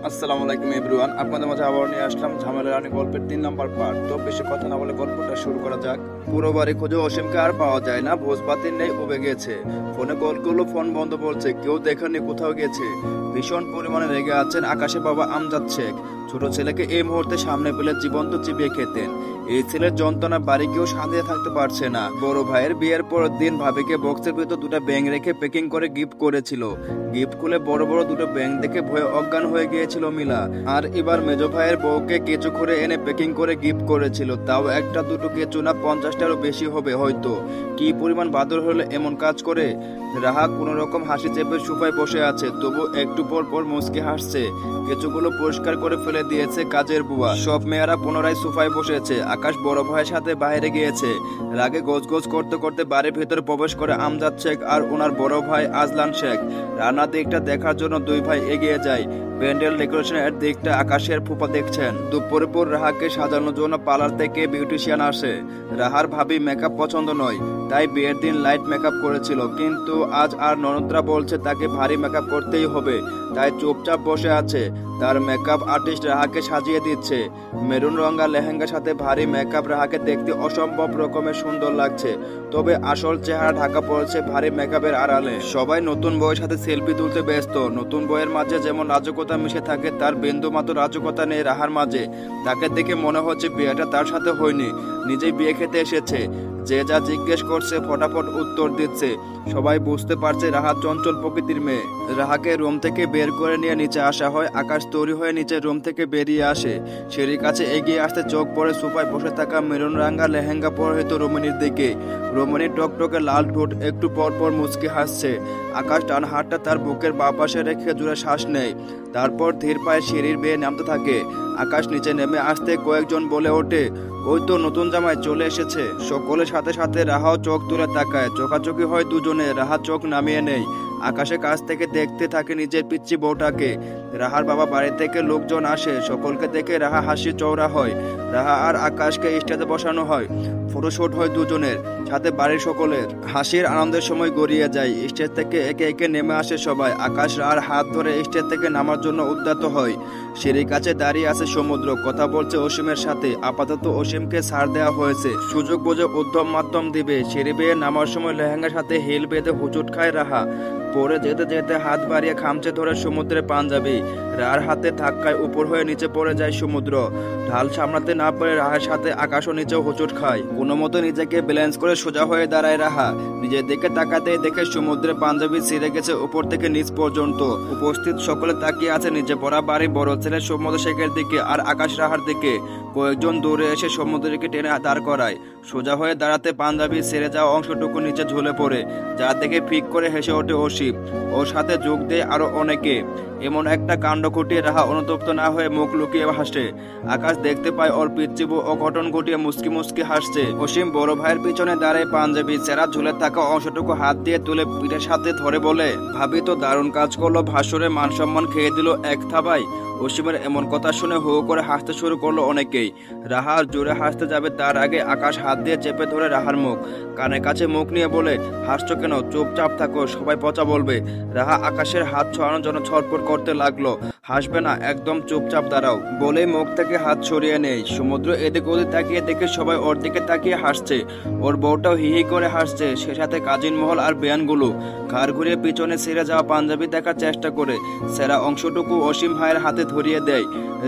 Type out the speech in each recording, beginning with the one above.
আসসালামু আলাইকুম এভরিওয়ান, আপনাদের মাঝে আবার নিয়ে আসলাম ঝামেলা রানী গল্পের 3 নম্বর পার্ট। তো বেশি কথা না বলে গল্পটা শুরু করা যাক। পুরো বাড়ি খুঁজে অসীমকে আর পাওয়া যায় না, ভোজপাতির নেই, উবে গেছে। ফোনে কল করলো, ফোন বন্ধ বলছে, কেউ দেখেনি, কোথাও গেছে। ভীষণ পরিমাণে রেগে আছেন আকাশের বাবা আমজাদ শেখ। ছোট ছেলেকে এই মুহূর্তে সামনে পেলে জীবন্ত চিবিয়ে খেতেন। এই ছেলের যন্ত্রণা বাড়ি কেউ শান্তিতে থাকতে পারছে না। বড় ভাইয়ের বিয়ের পরের দিন ভাবিকে বক্সের ভিতর দুটো ব্যাঙ রেখে প্যাকিং করে গিফট করেছিল। গিফট খুলে বড় বড় দুটো ব্যাঙ দেখে ভয়ে অজ্ঞান হয়ে গিয়েছিল মিলা। আর এবার মেজো ভাইয়ের বউকে কেঁচো করে এনে প্যাকিং করে গিফট করেছিল, তাও একটা দুটো কেঁচো না, 50টারও বেশি হবে হয়তো। কি পরিমাণ বাদর হলে এমন কাজ করে। রাহা কোনো রকম হাসি চেপে সোফায় বসে আছে, তবু একটু পর পর মুচকি হাসছে। কেঁচোগুলো পরিষ্কার করে ফেলে দিয়েছে কাজের বুয়া। সব মেয়েরা পুনরায় সোফায় বসেছে। আকাশ বড় ভাইয়ের সাথে বাইরে গিয়েছে। রাগে গোজ করতে করতে বাড়ির ভেতরে প্রবেশ করে আমজাদ শেখ আর ওনার বড় ভাই আজলান শেখ। রান্নার দিকটা দেখার জন্য দুই ভাই এগিয়ে যায়। প্যান্ডেল ডেকোরেশনের দিকটা আকাশের ফুপা দেখছেন। দুপুরের পর রাহাকে সাজানোর জন্য পার্লার থেকে বিউটিশিয়ান আসে। রাহার ভাবি মেকআপ পছন্দ নয়, তাই বিয়ের দিন লাইট মেকআপ করেছিল, কিন্তু আজ আর ননদরা বলছে তাকে ভারী মেকআপ করতেই হবে, তাই চুপচাপ বসে আছে। তার মেকআপ আর্টিস্ট রাহাকে সাজিয়ে দিচ্ছে। মেরুন রঙা লেহেঙ্গার সাথে ভারী মেকআপ রাহাকে দেখতে অসম্ভব রকমের সুন্দর লাগছে, তবে আসল চেহারা ঢাকা পড়েছে ভারী মেকআপের আড়ালে। সবাই নতুন বউয়ের সাথে সেলফি তুলতে ব্যস্ত। নতুন বউয়ের মাঝে যেমন রাজকতা মিশে থাকে, তার বিন্দু মাত্র রাজকতা নেই রাহার মাঝে। তাকে দেখে মনে হচ্ছে বিয়েটা তার সাথে হয়নি, নিজেই বিয়ে খেতে এসেছে। যে যা জিজ্ঞেস করছে ফটাফট উত্তর দিচ্ছে। সবাই বুঝতে পারছে রাহা চঞ্চল প্রকৃতির মেয়ে। রাহাকে রুম থেকে বের করে নিয়ে নিচে আসা হয়। আকাশ তৈরি হয়ে নিচে রুম থেকে বেরিয়ে আসে। সিঁড়ির কাছে এগিয়ে আসতে চোখ পড়ে সোফায় বসে থাকা মেরুন রাঙ্গা লেহেঙ্গা পরিহিত রমণীর দিকে। রমণী টকটকে লাল ঠোঁট, একটু পর পর মুচকি হাসছে। আকাশ ডান হাতটা তার বুকের বাঁ পাশে রেখে জোরে শ্বাস নেয়। তারপর ধীর পায়ে সিঁড়ির বেয়ে নামতে থাকে। আকাশ নিচে নেমে আসতে কয়েকজন বলে ওঠে, ওই তো নতুন জামাই চলে এসেছে। সকলের সাথে সাথে রাহাও চোখ তুলে তাকায়। চোখাচোখি হয় দুজনে। রাহা চোখ নামিয়ে নেয়। আকাশের কাছ থেকে দেখতে থাকে নিজের পিচ্চি বউটাকে। রাহার বাবা বাড়ি থেকে লোকজন আসে। সকলকে দেখে রাহা হাসি চওড়া হয়। রাহা আর আকাশকে স্টেজে বসানো হয়। ফটোশুট হয় দুজনের সাথে বাড়ির সকলের। হাসির আনন্দের সময় গড়িয়ে যায়। স্টেজ থেকে একে একে নেমে আসে সবাই। আকাশ রাহার হাত ধরে স্টেজ থেকে নামার জন্য উদ্যত হয়। সিঁড়ির কাছে দাঁড়িয়ে আছে সমুদ্র, কথা বলছে অসীমের সাথে। আপাতত অসীমকে ছাড় দেওয়া হয়েছে, সুযোগ বুঝে উদ্যম মাধ্যম দিবে। সিঁড়ি বেয়ে নামার সময় লেহেঙ্গার সাথে হিল বেঁধে হুচুট খায় রাহা। পরে যেতে যেতে হাত বাড়িয়ে খামচে ধরে সমুদ্রে পাঞ্জাবি। রাহার হাতে ধাক্কায় উপর হয়ে নিচে পড়ে যায় সমুদ্র। ঢাল সামলাতে না পারে রাহার সাথে আকাশও নিচেও হোঁচট খায়। কোনো মতো নিজেকে ব্যালেন্স করে সোজা হয়ে দাঁড়ায় রাহা। নিজের দিকে তাকাতেই দেখে সমুদ্রে পাঞ্জাবি ছিঁড়ে গেছে উপর থেকে নিচ পর্যন্ত। উপস্থিত সকলে তাকিয়ে আছে নিচে পড়া বাড়ি বড় ছেলে সমুদ্র শেখের দিকে আর আকাশ রাহার দিকে। কয়েকজন দৌড়ে এসে সমুদ্রকে টেনে দাঁড় করায়। সোজা হয়ে দাঁড়াতে পাঞ্জাবি ছেড়ে যাওয়া অংশটুকু নিচে ঝুলে পড়ে, যা দেখে ফিক করে হেসে ওঠে অসীম। ওর সাথে যোগ দেয় আরো অনেকে। এমন একটা কাণ্ড ঘটিয়ে রাহা অনুতপ্ত না হয়ে মুখ লুকিয়ে হাসে। আকাশ দেখতে পায় ওর পিচ্চিবু অঘটন ঘটিয়ে মুসকি মুসকি হাসছে। অসীম বড় ভাইয়ের পিছনে দাঁড়ায় পাঞ্জাবি ছেঁড়া ঝুলে থাকা অংশটুকু হাত দিয়ে তুলে পিঠের সাথে ধরে বলে, ভাবি তো দারুণ কাজ করলো, ভাসুরে মান সম্মান খেয়ে দিল এক থাবায়। অসীমের এমন কথা শুনে হো করে হাসতে শুরু করলো অনেকেই। রাহা জোরে হাসতে যাবে তার আগে আকাশ হাত দিয়ে চেপে ধরে রাহার মুখ। কানের কাছে মুখ নিয়ে বলে, হাসছো কেন, চুপচাপ থাকো, সবাই পচা বলবে। রাহা আকাশের হাত ছড়ানোর জন্য ছটফট করতে লাগলো। হাসবে না, একদম চুপচাপ দাঁড়াও বলে মুখ থেকে হাত সরিয়ে নেই। সমুদ্র এদিক ওদিক তাকিয়ে দেখে সবাই ওর দিকে তাকিয়ে হাসছে। ওর বউটাও হি হি করে হাসছে, সে সাথে কাজিন মহল আর বেয়ানগুলো। ঘাড় ঘুরিয়ে পিছনে ছিঁড়ে যাওয়া পাঞ্জাবি দেখার চেষ্টা করে সেরা অংশটুকু অসীম ভাইয়ের হাতে ধরিয়ে দেয়।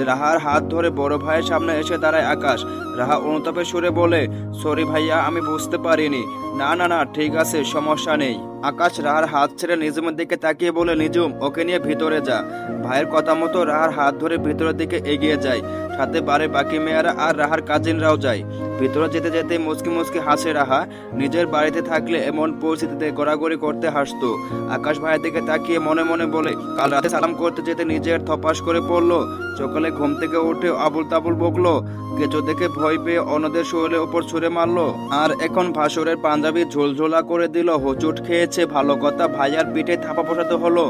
রাহার হাত ধরে বড় ভাইয়ের সামনে এসে দাঁড়ায় আকাশ। রাহা অনুতাপের সুরে বলে, সরি ভাইয়া, আমি বুঝতে পারিনি। না না না, ঠিক আছে, সমস্যা নেই। আকাশ রাহার হাত ছেড়ে নিজুমের দিকে তাকিয়ে বলে, নিজুম, ওকে নিয়ে ভিতরে যা। ভাইয়ের কথা মতো রাহার হাত ধরে ভিতরের দিকে এগিয়ে যায়। সাথে বাড়ির বাকি মেয়েরা আর রাহার কাজিনরাও যায়। ভিতরে যেতে যেতে মুচকি মুচকি হাসে রাহা। নিজের বাড়িতে থাকলে এমন পরিস্থিতিতে গড়াগড়ি করতে হাসতো। আকাশ ভাইয়ের দিকে তাকিয়ে মনে মনে বলে, কাল রাতে সালাম করতে যেতে নিজের থপাস করে পড়লো। সকালে ঘুম থেকে উঠে আবুল তাবুল বকলো। কেঁচো দেখে ভয় পেয়ে অন্যদের শরীরের উপর ছুঁড়ে মারলো। আর এখন ভাসুরের পাঞ্জাবি ঝোলঝোলা করে দিল। হোঁচট খেয়েছে ভালো কথা, ভাইয়ার পিঠে থাপা বসাতে হলো।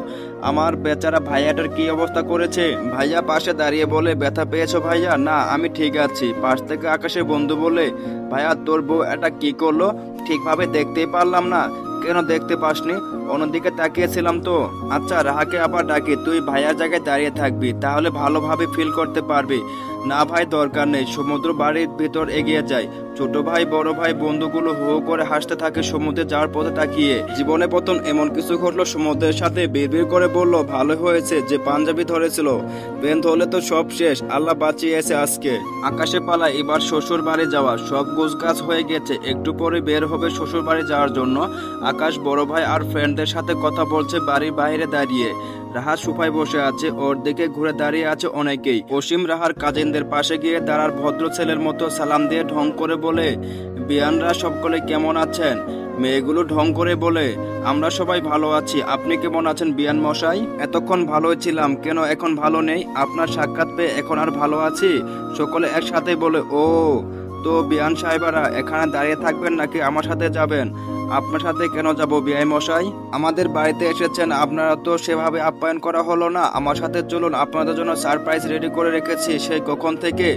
আমার বেচারা ভাইয়াটার কি অবস্থা করেছে। ভাইয়া পাশে দাঁড়িয়ে বলে, ব্যথা পেয়েছো ভাইয়া? না, আমি ঠিক আছি। পাশ থেকে আকাশের বন্ধু বলে, ভাইয়া তোর বউ এটা কি করলো, ঠিকভাবে দেখতেই পারলাম না। কেন দেখতে পাসনি? অন্যদিকে তাকিয়েছিলাম তো। আচ্ছা রাহাকে আবার ডাকি, তুই ভাইয়ার জায়গায় দাঁড়িয়ে থাকবি, তাহলে ভালোভাবে ফিল করতে পারবি। না ভাই দরকার নেই। সমুদ্র বাড়ির ভিতর এগিয়ে যায়। ছোট ভাই বড় ভাই বন্ধুগুলো হো হো করে হাসতে থাকে সমুদ্রে যাওয়ার পথে তাকিয়ে। জীবনে প্রথম এমন কিছু ঘটলো, সমুদ্রের সাথে বিড়বিড় করে বলল, ভালো হয়েছে যে পাঞ্জাবি ধরেছিল, প্লেন ধরলে তো সব শেষ, আল্লাহ বাঁচিয়েছে আজকে। আকাশে পালা এবার শ্বশুর বাড়ি যাওয়া, সব গোছগাছ হয়ে গেছে, একটু পরে বের হবে শ্বশুর বাড়ি যাওয়ার জন্য। আকাশ বড় ভাই আর ফ্রেন্ডদের সাথে কথা বলছে বাড়ির বাইরে দাঁড়িয়ে। রাহা সোফায় বসে আছে, ওর দিকে ঘুরে দাঁড়িয়ে আছে অনেকেই। অসীম রাহার কাজিনদের পাশে গিয়ে দাঁড়ার ভদ্র ছেলের মতো সালাম দিয়ে ঢং করে বলে, বিয়ানরা সকলে কেমন আছেন? মেয়েগুলো ঢং করে বলে, আমরা সবাই ভালো আছি, আপনি কেমন আছেন বিয়ান মশাই? এতক্ষণ ভালোই ছিলাম, কেন এখন ভালো নেই? আপনার সাক্ষাৎ পেয়ে এখন আর ভালো আছি। সকলে একসাথে বলে, ও তো বিয়ান সাহেবারা এখানে দাঁড়িয়ে থাকবেন নাকি আমার সাথে যাবেন? আপনার সাথে কেন যাব বিআই মশাই? আমাদের বাড়িতে এসেছেন, আপনারা তো সেভাবে আপ্যায়ন করা হলো না। আমার সাথে চলুন, আপনাদের জন্য সারপ্রাইজ রেডি করে রেখেছি সেই কখন থেকে,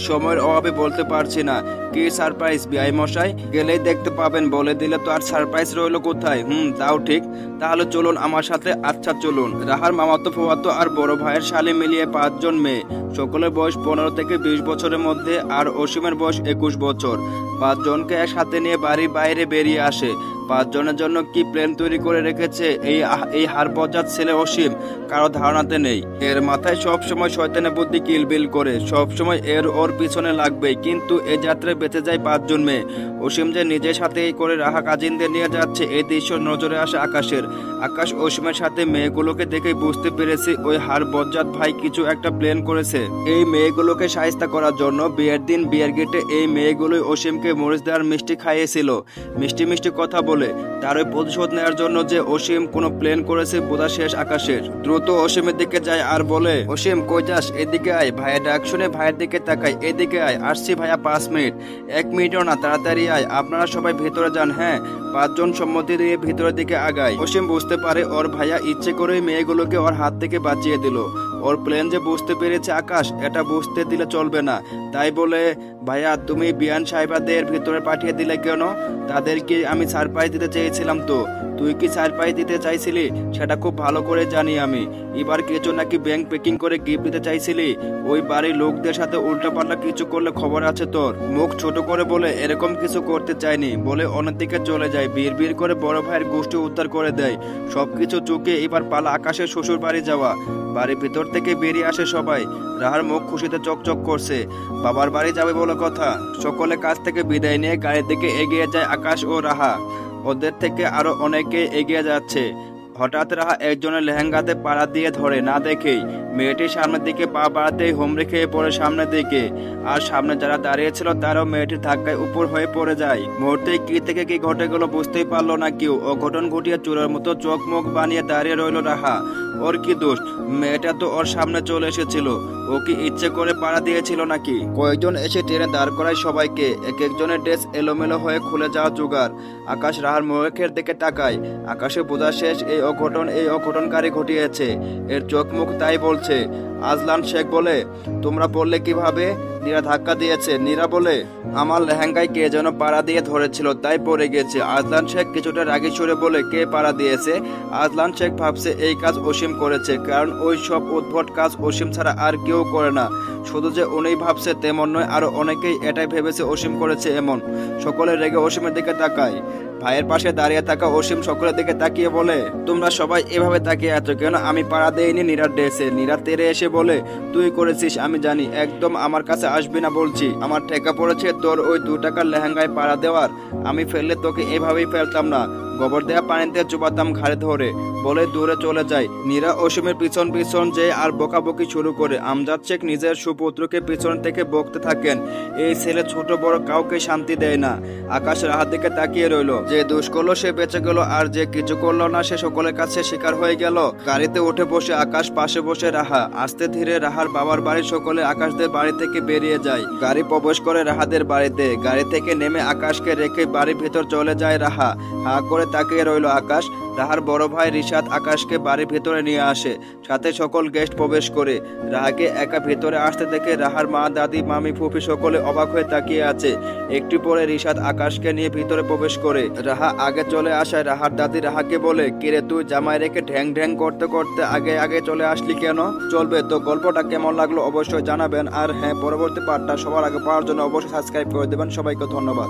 সময়ের অভাবে বলতে পারছি না। কি সারপ্রাইজ বিআই মশাই? গেলেই দেখতে পাবেন, বলে দিলে তো আর সারপ্রাইজ রইলো কোথায়? তাও ঠিক, তাহলে চলুন আমার সাথে। আচ্ছা চলুন। রাহার মামাতো ফুফাতো আর বড় ভাইয়ের শালি মিলিয়ে 5 জন মেয়ে, সকলের বয়স 15 থেকে 20 বছরের মধ্যে, আর অসীমের বয়স 21 বছর। 5 জনকে একসাথে নিয়ে বাড়ির বাইরে বেরিয়ে আসে। 5 জনের জন্য কি প্ল্যান তৈরি করে রেখেছে এই হাড়বজ্জাত ছেলে অসীম, কারো ধারণাতে নেই। এর মাথায় সব সময় শয়তানের বুদ্ধি কিলবিল করে, সব সময় ওর পিছনে লাগবে। কিন্তু এ যাত্রায় বেঁচে যায় 5 জন মেয়ে। অসীম যে নিজের সাথে করে রাহা কাজিনদের নিয়ে যাচ্ছে, এই দৃশ্য নজরে আসে আকাশের। আকাশ অসীমের সাথে মেয়েগুলোকে দেখে বুঝতে পেরেছে ওই হাড়বজ্জাত ভাই কিছু একটা প্ল্যান করেছে এই মেয়েগুলোকে শায়েস্তা করার জন্য। বিয়ের দিন বিয়ের গেটে এই মেয়েগুলোই অসীমকে মরিচ দেওয়ার মিষ্টি খাইয়েছিল, মিষ্টি মিষ্টি কথা বলে। তার ওই প্রতিশোধ নেওয়ার জন্য যে অসীম কোনো প্ল্যান করেছে বোঝা শেষ আকাশের। দ্রুত অসীমের দিকে যায় আর বলে, অসীম কই যাস? এদিকে আয়। ভাইয়ের ডাক শুনে ভাইয়ের দিকে তাকাই, এদিকে আয়। আসছি ভাইয়া, 5 মিনিট। 1 মিনিটও না, তাড়াতাড়ি আয়। আপনারা সবাই ভেতরে যান। হ্যাঁ। 5 জন সম্মতি দিয়ে ভিতরের দিকে আগায়। অসীম বুঝতে পারে ওর ভাইয়া ইচ্ছে করেই মেয়েগুলোকে ওর হাত থেকে বাঁচিয়ে দিল। ওর প্ল্যান যে বুঝতে পেরেছে আকাশ, এটা বুঝতে দিলে চলবে না। তাই বলে, ভাইয়া তুমি বিয়ান সাহেবাদের ভিতরে পাঠিয়ে দিলে কেন? তাদেরকে আমি সারপ্রাইজ দিতে চেয়েছিলাম তো। তুই কি সারপ্রাইজ দিতে চাইছিলি সেটা খুব ভালো করে জানি আমি। এবার কিছু নাকি ব্যাংক প্যাকিং করে গিফট দিতে চাইছিলি। ওই বাড়ির লোকদের সাথে উল্টাপাল্টা কিছু করলে খবর আছে তোর। মুখ ছোট করে বলে, এরকম কিছু করতে চাইনি বলে অন্যদিকে চলে যায়। বিড় করে বড় ভাইয়ের গোষ্ঠী উদ্ধার করে দেয়। সবকিছু চুকে এবার পালা আকাশের শ্বশুর বাড়ি যাওয়া। বাড়ির ভিতর থেকে বেরিয়ে আসে সবাই। রাহার মুখ খুশিতে চকচক করছে, বাবার বাড়ি যাবে বলে কথা। সকলে কাছ থেকে বিদায় নিয়ে গাড়ির দিকে এগিয়ে যায় আকাশ ও রাহা। ওদের থেকে আরো অনেকে এগিয়ে যাচ্ছে। হঠাৎ রাহা একজনের লেহেঙ্গাতে পাড়া দিয়ে ধরে, না দেখেই মেয়েটির সামনের দিকে পা বাড়াতেই হুমড়ি খেয়ে পড়ে সামনের দিকে। আর সামনে যারা দাঁড়িয়েছিল তারাও মেয়েটির ধাক্কায় উপর হয়ে পড়ে যায়। মুহূর্তে কি থেকে কি ঘটে গেল বুঝতেই পারলো না কেউ। অঘটন ঘটিয়ে চোরের মতো চোখ মুখ বানিয়ে দাঁড়িয়ে রইল রাহা। ওর কি দোষ? মেয়েটা তো ওর সামনে চলে এসেছিল। ও কি ইচ্ছে করে পাড়া দিয়েছিল নাকি? কয়েকজন এসে টেনে দাঁড় করায় সবাইকে। এক একজনের ড্রেস এলোমেলো হয়ে খুলে যাওয়া জোগাড়। আকাশ রাহার মুখের দিকে তাকায়। আকাশে বোঝা শেষ এই অঘটনকারী ঘটিয়েছে। এর চোখ মুখ তাই বলছে। আজলান শেখ বলে, তোমরা বললে কিভাবে? নীরা ধাক্কা দিয়েছে। নীরা বলে, আমার লেহেঙ্গায় কে যেন পাড়া দিয়ে ধরেছিল তাই পড়ে গেছে। আজলান শেখ কিছুটা রাগী সুরে বলে, কে পাড়া দিয়েছে? আজলান শেখ ভাবছে এই কাজ অসীম করেছে, কারণ ওই সব উদ্ভট কাজ অসীম ছাড়া আর কেউ করে না। শুধু যে উনি ভাবছে তেমন নয়, আরো অনেকেই এটাই ভেবেছে অসীম করেছে এমন। সকলে রেগে অসীমের দিকে তাকায়। ভাইয়ের পাশে দাঁড়িয়ে থাকা অসীম সকলের দিকে তাকিয়ে বলে, তোমরা সবাই এভাবে তাকিয়ে আছো কেন? আমি পাড়া দেইনি নীরার ড্রেসে। নীরা তেরে এসে বলে, তুই করেছিস আমি জানি, একদম আমার কাছে আসবি না বলছি। আমার ঠেকা পড়েছে তোর ওই 2 টাকার লেহেঙ্গায় পাড়া দেওয়ার। আমি ফেললে তোকে এভাবেই ফেলতাম না, গোবর দেয়া পানিতে চুবাতাম ঘাড়ে ধরে। বলে দূরে চলে যায়। নীরা অসীমের পিছন পিছন যে আর বকাবকি শুরু করে। আমজাদ শেখ নিজের সুপুত্রকে পিছন থেকে বকতে থাকেন, এই ছেলে ছোট বড় কাউকে শান্তি দেয় না। আকাশ রাহার দিকে তাকিয়ে রইল। যে দোষ করলো সে বেঁচে গেল, আর যে কিছু করলো না সে সকলের কাছে শিকার হয়ে গেল। গাড়িতে উঠে বসে আকাশ, পাশে বসে রাহা। আস্তে ধীরে রাহার বাবার বাড়ির সকলে আকাশদের বাড়ি থেকে বেরিয়ে যায়। গাড়ি প্রবেশ করে রাহাদের বাড়িতে। গাড়ি থেকে নেমে আকাশকে রেখে বাড়ির ভেতর চলে যায় রাহা। হা করে তাকিয়ে রইল আকাশ। রাহার বড় ভাই রিশাদ আকাশকে বাড়ির ভেতরে নিয়ে আসে, সাথে সকল গেস্ট প্রবেশ করে। রাহাকে একা ভেতরে আসতে দেখে রাহার মা, দাদি, মামি, ফুফি সকলে অবাক হয়ে তাকিয়ে আছে। একটু পরে রিশাদ আকাশকে নিয়ে ভিতরে প্রবেশ করে। রাহা আগে চলে আসায় রাহার দাদি রাহাকে বলে, কিরে তুই জামাই রেখে ঢ্যাং ঢ্যাং করতে করতে আগে আগে চলে আসলি কেন? চলবে তো, গল্পটা কেমন লাগলো অবশ্যই জানাবেন। আর হ্যাঁ, পরবর্তী পার্টটা সবার আগে পাওয়ার জন্য অবশ্যই সাবস্ক্রাইব করে দেবেন। সবাইকে ধন্যবাদ।